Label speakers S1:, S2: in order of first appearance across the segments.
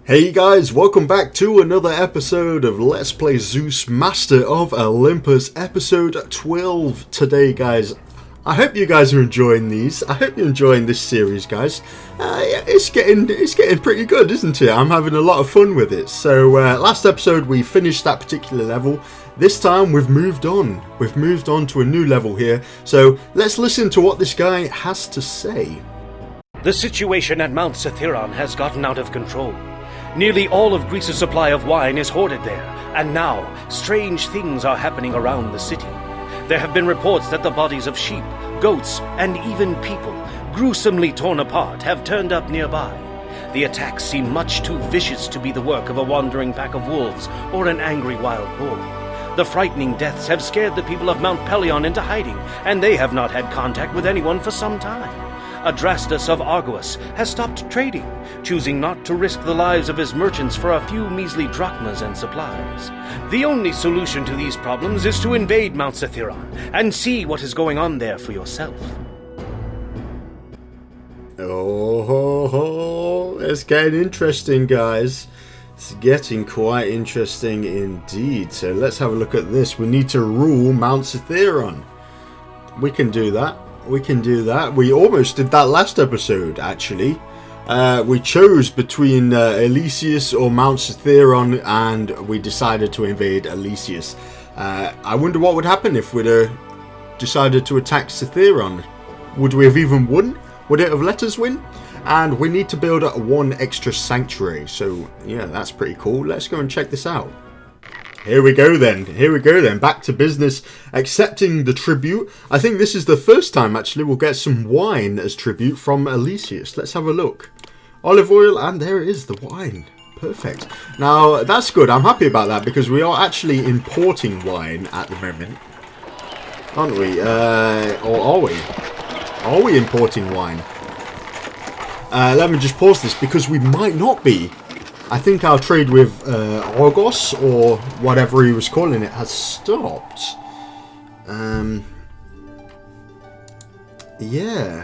S1: Hey guys, welcome back to another episode of Let's Play Zeus Master of Olympus, episode 12 today, guys. I hope you guys are enjoying these. I hope you're enjoying this series, guys. It's getting pretty good, isn't it? I'm having a lot of fun with it. So last episode we finished that particular level. This time we've moved on. We've moved on to a new level here. So let's listen to what this guy has to say.
S2: The situation at Mount Cithaeron has gotten out of control. Nearly all of Greece's supply of wine is hoarded there, and now strange things are happening around the city. There have been reports that the bodies of sheep, goats, and even people, gruesomely torn apart, have turned up nearby. The attacks seem much too vicious to be the work of a wandering pack of wolves or an angry wild bull. The frightening deaths have scared the people of Mount Pelion into hiding, and they have not had contact with anyone for some time. Adrastus of Argos has stopped trading, choosing not to risk the lives of his merchants for a few measly drachmas and supplies. The only solution to these problems is to invade Mount Cithaeron and see what is going on there for yourself.
S1: Oh, it's getting interesting, guys. It's getting quite interesting indeed. So let's have a look at this. We need to rule Mount Cithaeron. We can do that. We can do that. We almost did that last episode, actually. We chose between Elysius or Mount Cithaeron, and we decided to invade Elysius. I wonder what would happen if we'd decided to attack Cithaeron. Would we have even won? Would it have let us win? And we need to build one extra sanctuary. So, yeah, that's pretty cool. Let's go and check this out. Here we go then. Back to business. Accepting the tribute. I think this is the first time, actually, we'll get some wine as tribute from Elysius. Let's have a look. Olive oil, and there it is, the wine. Perfect. Now, that's good. I'm happy about that, because we are actually importing wine at the moment. Aren't we? Or are we? Are we importing wine? Let me just pause this, because we might not be. I think our trade with Argos, or whatever he was calling it, has stopped. Yeah.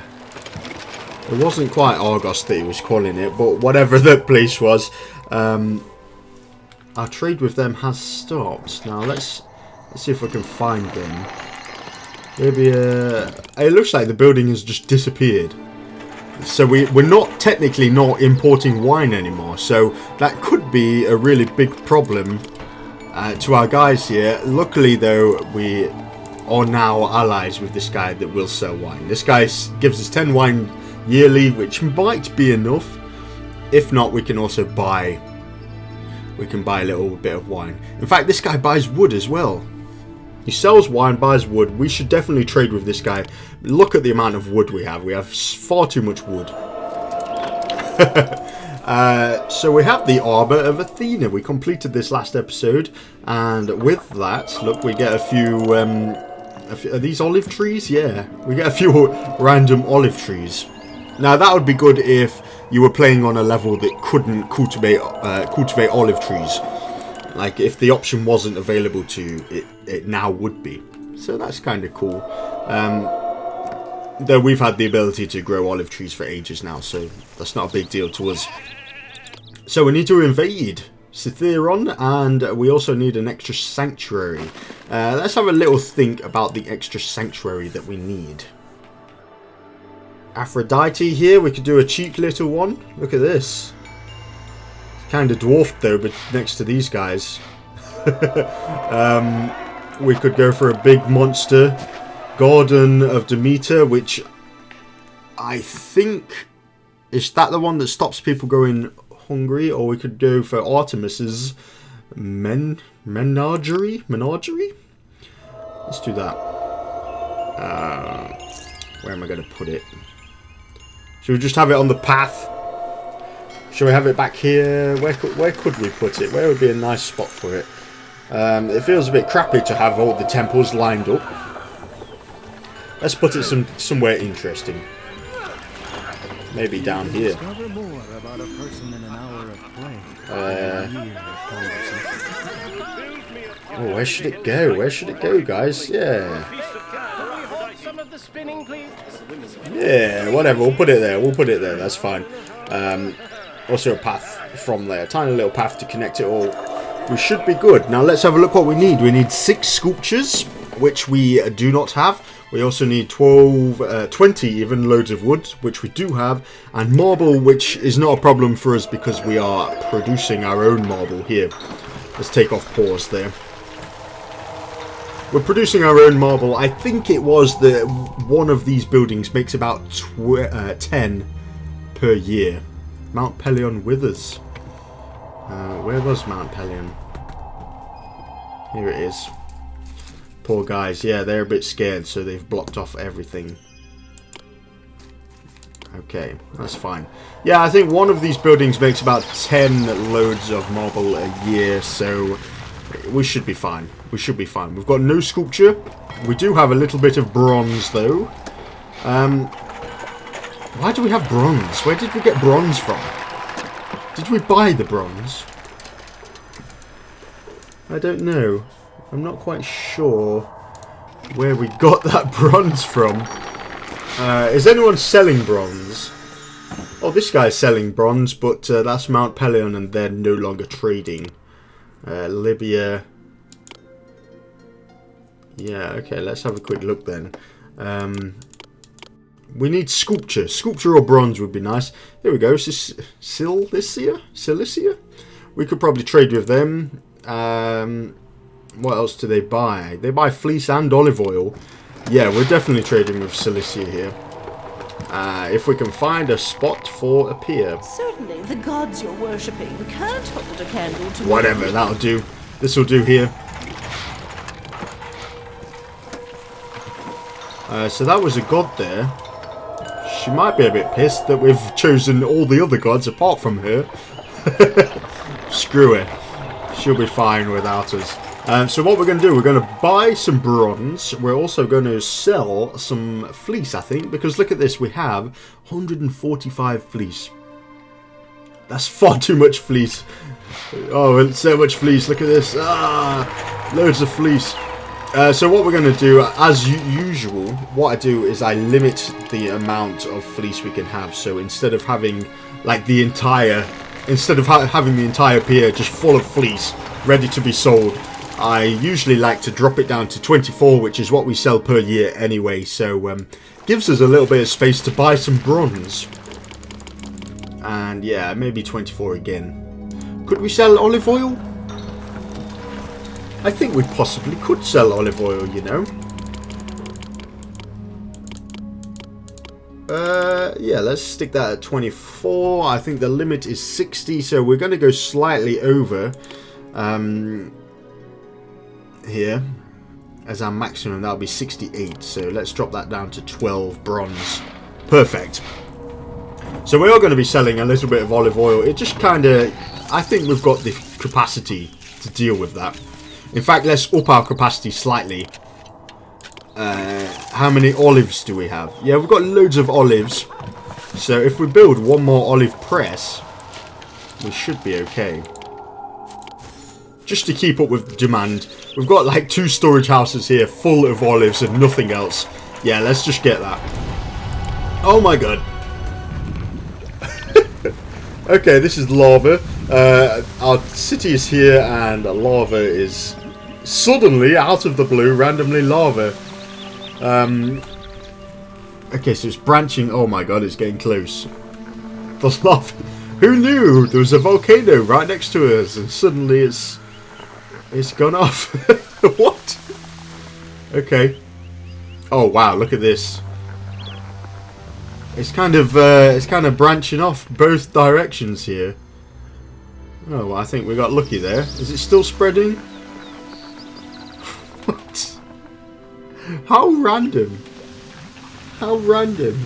S1: It wasn't quite Argos that he was calling it, but whatever the place was, our trade with them has stopped. Now let's see if we can find them. Maybe it looks like the building has just disappeared. So we're not technically not importing wine anymore, so that could be a really big problem to our guys here. Luckily though, we are now allies with this guy that will sell wine. This guy gives us 10 wine yearly, which might be enough. If not, we can also buy a little bit of wine. In fact, this guy buys wood as well. He sells wine, buys wood. We should definitely trade with this guy. Look at the amount of wood we have. We have far too much wood. So we have the Arbor of Athena. We completed this last episode. And with that, look, we get a few... are these olive trees? Yeah. We get a few random olive trees. Now, that would be good if you were playing on a level that couldn't cultivate olive trees. Like, if the option wasn't available to you, it now would be. So that's kind of cool. Though we've had the ability to grow olive trees for ages now, so that's not a big deal to us. So we need to invade Cithaeron, and we also need an extra sanctuary. Let's have a little think about the extra sanctuary that we need. Aphrodite here, we could do a cheap little one. Look at this. Kind of dwarfed though, but next to these guys. We could go for a big monster. Garden of Demeter, which I think... Is that the one that stops people going hungry? Or we could go for Artemis's menagerie? Let's do that. Where am I going to put it? Should we just have it on the path? Shall we have it back here? Where could we put it? Where would be a nice spot for it? It feels a bit crappy to have all the temples lined up. Let's put it somewhere interesting. Maybe down here. Oh, where should it go? Where should it go, guys? Yeah. Yeah, whatever. We'll put it there. That's fine. Also a path from there. Tiny little path to connect it all. We should be good. Now let's have a look what we need. We need 6 sculptures, which we do not have. We also need 20 even loads of wood, which we do have. And marble, which is not a problem for us because we are producing our own marble here. Let's take off pause there. We're producing our own marble. I think it was that one of these buildings makes about 10 per year. Mount Pelion withers. Where was Mount Pelion? Here it is. Poor guys. Yeah, they're a bit scared, so they've blocked off everything. Okay, that's fine. Yeah, I think one of these buildings makes about 10 loads of marble a year, so we should be fine. We should be fine. We've got no sculpture. We do have a little bit of bronze, though. Why do we have bronze? Where did we get bronze from? Did we buy the bronze? I don't know. I'm not quite sure where we got that bronze from. Is anyone selling bronze? Oh, this guy's selling bronze, but that's Mount Pelion and they're no longer trading. Libya. Yeah, okay, let's have a quick look then. We need sculpture. Sculpture or bronze would be nice. Here we go. Cilicia? We could probably trade with them. What else do they buy? They buy fleece and olive oil. Yeah, we're definitely trading with Cilicia here. If we can find a spot for a pier.
S3: Certainly, the gods you're worshipping can't hold a candle to...
S1: Whatever, that'll do. This will do here. So that was a god there. She might be a bit pissed that we've chosen all the other gods apart from her. Screw her. She'll be fine without us. So what we're going to do, we're going to buy some bronze. We're also going to sell some fleece, I think. Because look at this, we have 145 fleece. That's far too much fleece. Oh, so much fleece. Look at this. Loads of fleece. So what we're going to do, as usual, what I do is I limit the amount of fleece we can have. So instead of having like the entire, having the entire pier just full of fleece ready to be sold, I usually like to drop it down to 24, which is what we sell per year anyway. So gives us a little bit of space to buy some bronze. And yeah, maybe 24 again. Could we sell olive oil? I think we possibly could sell olive oil, you know. Yeah, let's stick that at 24. I think the limit is 60, so we're going to go slightly over here as our maximum. That'll be 68, so let's drop that down to 12 bronze. Perfect. So we are going to be selling a little bit of olive oil. It just kind of, I think we've got the capacity to deal with that. In fact, let's up our capacity slightly. How many olives do we have? Yeah, we've got loads of olives. So if we build one more olive press, we should be okay. Just to keep up with demand. We've got like 2 storage houses here full of olives and nothing else. Yeah, let's just get that. Oh my god. Okay, this is lava. Our city is here and lava is suddenly, out of the blue, randomly lava. Okay, so it's branching. Oh my god, it's getting close. The lava. Who knew? There was a volcano right next to us and suddenly it's gone off. What? Okay. Oh wow, look at this. It's kind of branching off both directions here. Oh, well, I think we got lucky there. Is it still spreading? What? How random. How random.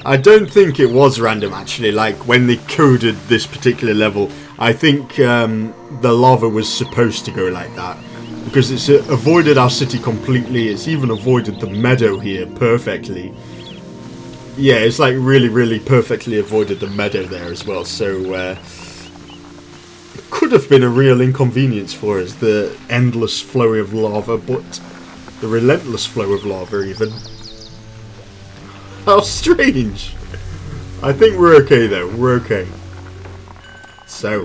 S1: I don't think it was random, actually. Like, when they coded this particular level, I think the lava was supposed to go like that. Because it's avoided our city completely. It's even avoided the meadow here perfectly. Yeah, it's like really, really perfectly avoided the meadow there as well. So, it could have been a real inconvenience for us, the endless flow of lava, but the relentless flow of lava even. How strange. I think we're okay though. We're okay. So,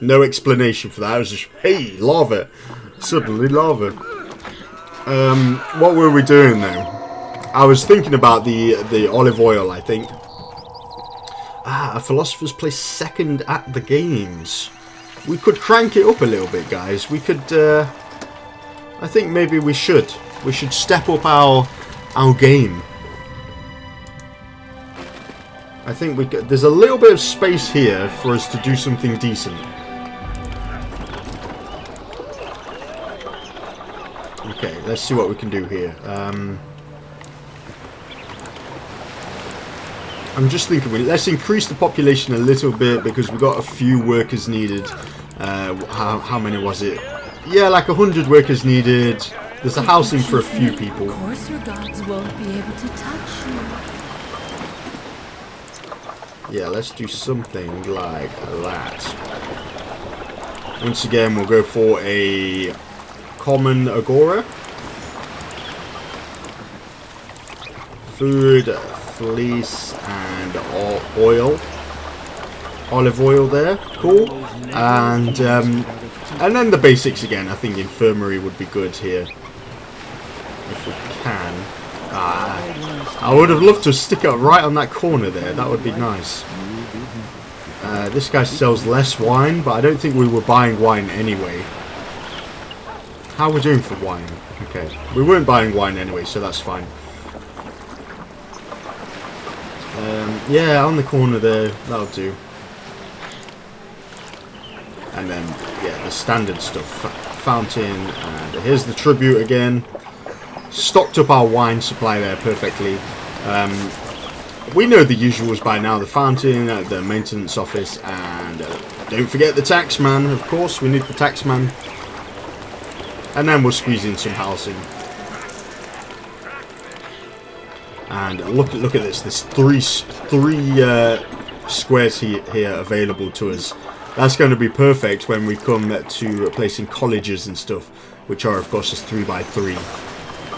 S1: no explanation for that. I was just, hey, lava. Suddenly lava. What were we doing though? I was thinking about the olive oil, I think. A philosopher's place second at the games. We could crank it up a little bit, guys. We could, I think maybe we should. We should step up our game. I think we could, there's a little bit of space here for us to do something decent. Okay, let's see what we can do here. I'm just thinking, let's increase the population a little bit because we've got a few workers needed. How many was it? Yeah, like 100 workers needed. There's a housing for a few people.
S3: Of course your gods won't be able to touch you.
S1: Yeah, let's do something like that. Once again, we'll go for a common agora. Food, fleece, and oil. Olive oil there, cool. And then the basics again. I think infirmary would be good here if we can. I would have loved to stick it right on that corner there. That would be nice. This guy sells less wine, but I don't think we were buying wine anyway. How are we doing for wine? Okay, we weren't buying wine anyway, so that's fine. Yeah, on the corner there, that'll do. And then, yeah, the standard stuff. Fountain, and here's the tribute again. Stocked up our wine supply there perfectly. We know the usuals by now. The fountain, the maintenance office, and don't forget the taxman, of course. We need the taxman. And then we'll squeeze in some housing. And look at this. There's three squares here available to us. That's going to be perfect when we come to placing colleges and stuff, which are of course just 3x3.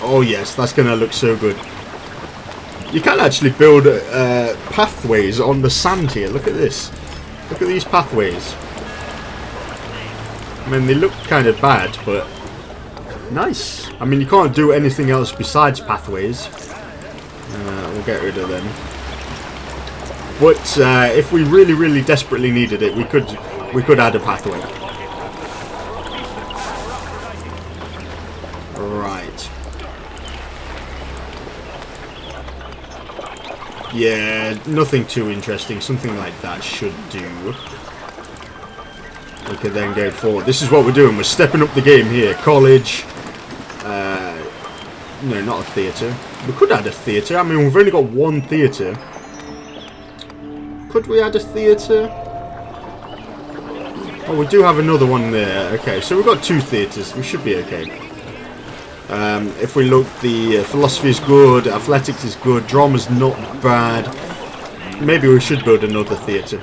S1: Oh yes, that's going to look so good. You can actually build pathways on the sand here. Look at this. Look at these pathways. I mean, they look kind of bad, but nice. I mean, you can't do anything else besides pathways. We'll get rid of them. But if we really desperately needed it, we could add a pathway. Right. Yeah, nothing too interesting. Something like that should do. We can then go forward. This is what we're doing. We're stepping up the game here. College. No, not a theatre. We could add a theatre. I mean, we've only got one theatre. Could we add a theatre? Oh, we do have another one there. Okay, so we've got two theatres. We should be okay. If we look, the philosophy is good, athletics is good, drama's not bad. Maybe we should build another theatre.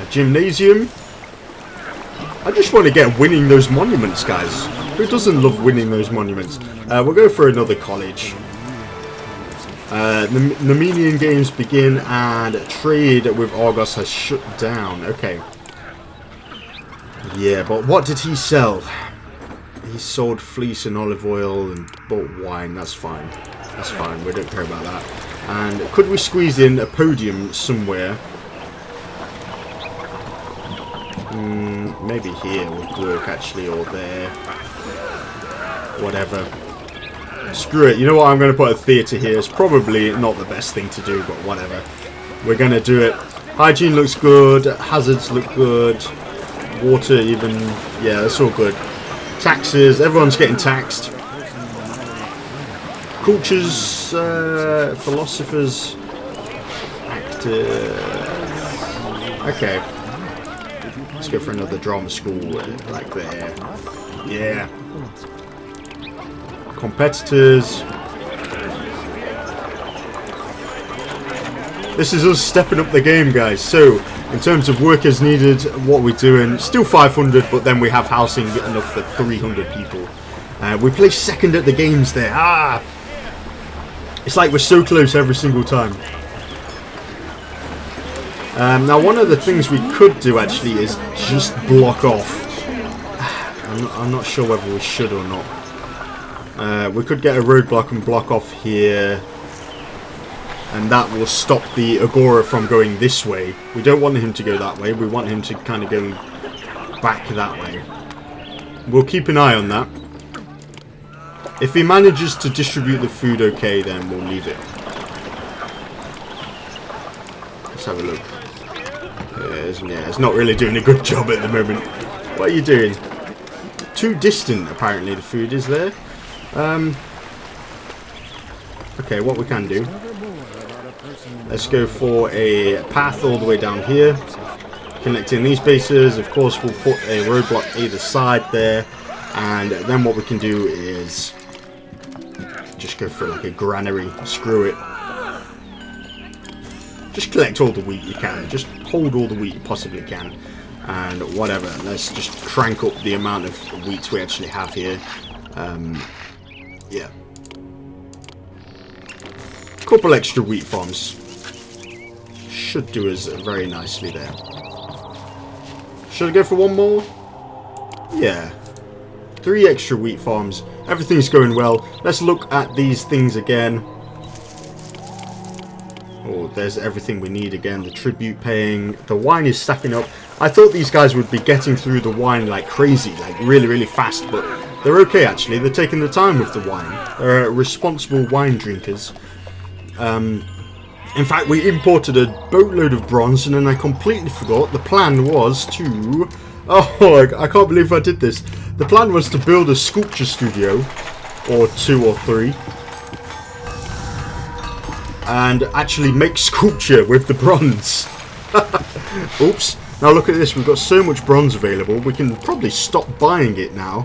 S1: A gymnasium. I just want to get winning those monuments, guys. Who doesn't love winning those monuments? We'll go for another college. The Nemenian games begin and trade with Argos has shut down. Okay. Yeah, but what did he sell? He sold fleece and olive oil and bought wine. That's fine. That's fine. We don't care about that. And could we squeeze in a podium somewhere? Maybe here would work actually, or there. Whatever. Screw it. You know what? I'm going to put a theatre here. It's probably not the best thing to do, but whatever. We're going to do it. Hygiene looks good. Hazards look good. Water even. Yeah, that's all good. Taxes. Everyone's getting taxed. Cultures. Philosophers. Actors. Okay. Let's go for another drama school. Like there. Yeah. Competitors. This is us stepping up the game, guys. So, in terms of workers needed, what we're doing, still 500, but then we have housing enough for 300 people. We placed second at the games there. It's like we're so close every single time. Now, one of the things we could do actually is just block off. I'm not sure whether we should or not. We could get a roadblock and block off here. And that will stop the Agora from going this way. We don't want him to go that way. We want him to kind of go back that way. We'll keep an eye on that. If he manages to distribute the food okay, then we'll leave it. Let's have a look. Yeah, it's not really doing a good job at the moment. What are you doing? Too distant, apparently, the food is there. Okay, what we can do. Let's go for a path all the way down here. Connecting these bases. Of course, we'll put a roadblock either side there. And then what we can do is just go for like a granary. Screw it. Just collect all the wheat you can. Just hold all the wheat you possibly can. And whatever. Let's just crank up the amount of wheat we actually have here. Yeah. Couple extra wheat farms. Should do us very nicely there. Should I go for one more? Yeah. 3 extra wheat farms. Everything's going well. Let's look at these things again. Oh, there's everything we need again. The tribute paying. The wine is stacking up. I thought these guys would be getting through the wine like crazy, like really, really fast, but they're okay actually. They're taking the time with the wine. They're responsible wine drinkers. In fact, we imported a boatload of bronze, and then I completely forgot. The plan was to... Oh, I can't believe I did this. The plan was to build a sculpture studio, or 2 or 3, and actually make sculpture with the bronze. Oops. Now look at this. We've got so much bronze available. We can probably stop buying it now.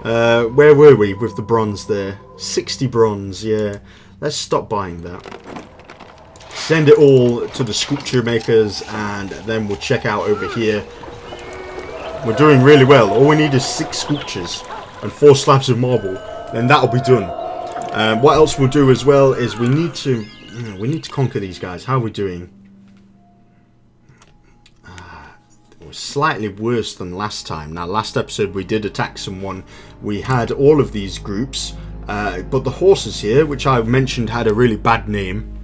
S1: Where were we with the bronze there? 60 bronze, yeah. Let's stop buying that. Send it all to the sculpture makers, and then we'll check out over here. We're doing really well. All we need is 6 sculptures and 4 slabs of marble, then that'll be done. What else we'll do as well is we need to conquer these guys. How are we doing? We're slightly worse than last time. Now, last episode we did attack someone. We had all of these groups, but the horses here, which I mentioned had a really bad name.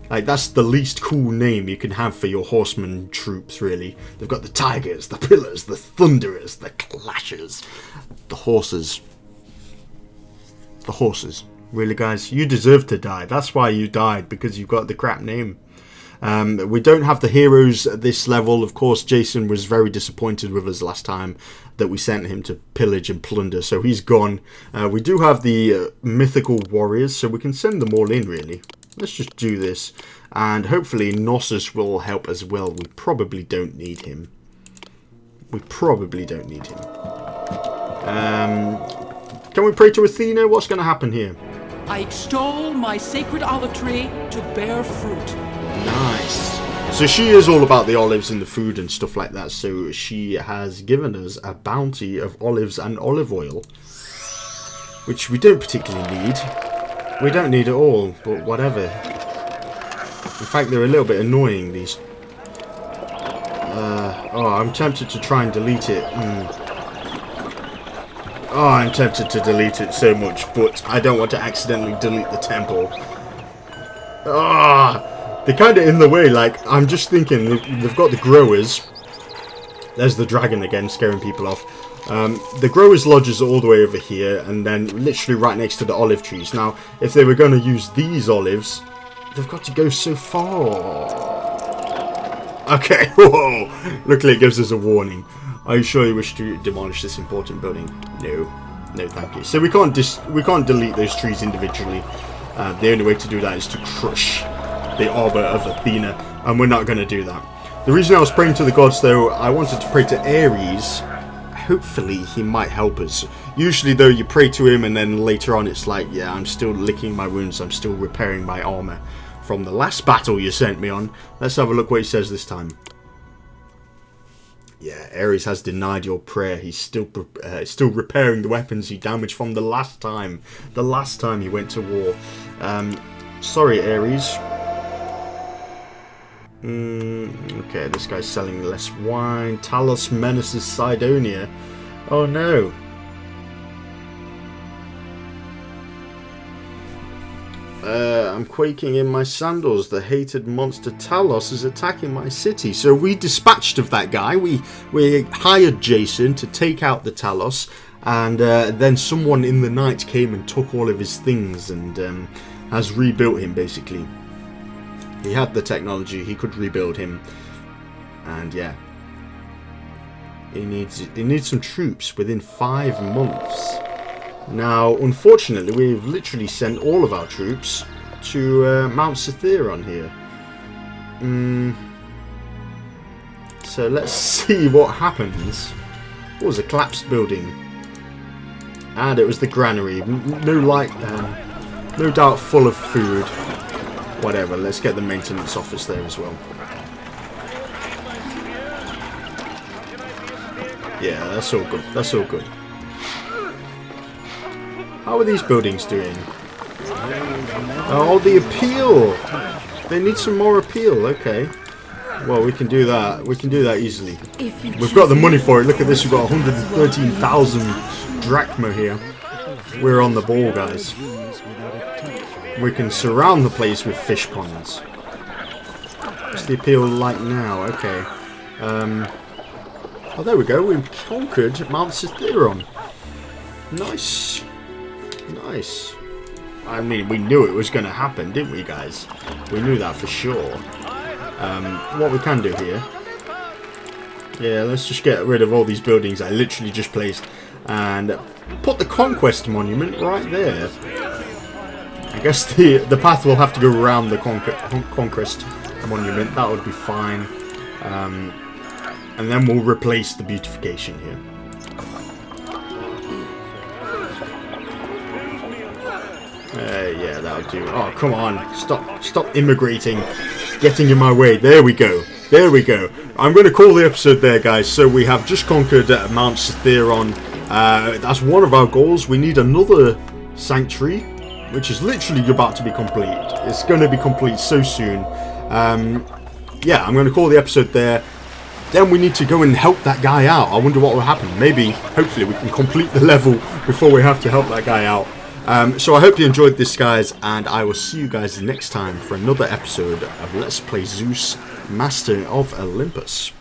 S1: Like, that's the least cool name you can have for your horseman troops, really. They've got the tigers, the pillars, the thunderers, the clashers, the horses. The horses. Really, guys? You deserve to die. That's why you died, because you've got the crap name. We don't have the heroes at this level. Of course, Jason was very disappointed with us last time that we sent him to pillage and plunder, so he's gone. We do have the mythical warriors, so we can send them all in, really. Let's just do this, and hopefully Knossos will help as well. We probably don't need him. We probably don't need him. Can we pray to Athena? What's going to happen here?
S4: I extol my sacred olive tree to bear fruit.
S1: Nice. So she is all about the olives and the food and stuff like that. So she has given us a bounty of olives and olive oil, which we don't particularly need. We don't need it all, but whatever. In fact, they're a little bit annoying, these. Oh, I'm tempted to try and delete it. Oh, I'm tempted to delete it so much, but I don't want to accidentally delete the temple. Ah, they're kind of in the way. Like, I'm just thinking, they've got the growers. There's the dragon again, scaring people off. The growers' lodges are all the way over here, and then literally right next to the olive trees. Now, if they were going to use these olives, they've got to go so far. Okay, whoa! Luckily it gives us a warning. Are you sure you wish to demolish this important building? No. No, thank you. So we can't delete those trees individually. The only way to do that is to crush the arbor of Athena, and we're not going to do that. The reason I was praying to the gods, though, I wanted to pray to Ares. Hopefully he might help us. Usually, though, you pray to him and then later on it's like, yeah, I'm still licking my wounds, I'm still repairing my armor from the last battle you sent me on. Let's have a look what he says this time. Yeah, Ares has denied your prayer. He's still repairing the weapons he damaged from the last time. The last time he went to war. Sorry, Ares. Okay, this guy's selling less wine. Talos menaces Cydonia. Oh no. I'm quaking in my sandals. The hated monster Talos is attacking my city. So we dispatched of that guy. We hired Jason to take out the Talos, and then someone in the night came and took all of his things and has rebuilt him basically. He had the technology. He could rebuild him, and yeah, he needs some troops within 5 months. Now, unfortunately, we've literally sent all of our troops to Mount Cytheron here. So let's see what happens. What was a collapsed building? And it was the granary. No doubt full of food. Whatever, let's get the maintenance office there as well. Yeah, that's all good. That's all good. How are these buildings doing? Oh, the appeal! They need some more appeal, okay. Well, we can do that. We can do that easily. We've got the money for it. Look at this, we've got 113,000 drachma here. We're on the ball, guys. We can surround the place with fish ponds. What's the appeal like now? Okay. Oh, there we go. We've conquered Mount Cytheron. Nice. Nice. I mean, we knew it was going to happen, didn't we, guys? We knew that for sure. What we can do here... Yeah, let's just get rid of all these buildings I literally just placed. And put the Conquest Monument right there. I guess the path will have to go around the Conquest Monument. That would be fine. And then we'll replace the beautification here. Yeah, that'll do. Oh, come on. Stop immigrating. Getting in my way. There we go. There we go. I'm going to call the episode there, guys. So we have just conquered Mount Cytheron. That's one of our goals. We need another sanctuary, which is literally about to be complete. It's going to be complete so soon. Yeah, I'm going to call the episode there. Then we need to go and help that guy out. I wonder what will happen. Maybe, hopefully, we can complete the level before we have to help that guy out. So I hope you enjoyed this, guys, and I will see you guys next time for another episode of Let's Play Zeus, Master of Olympus.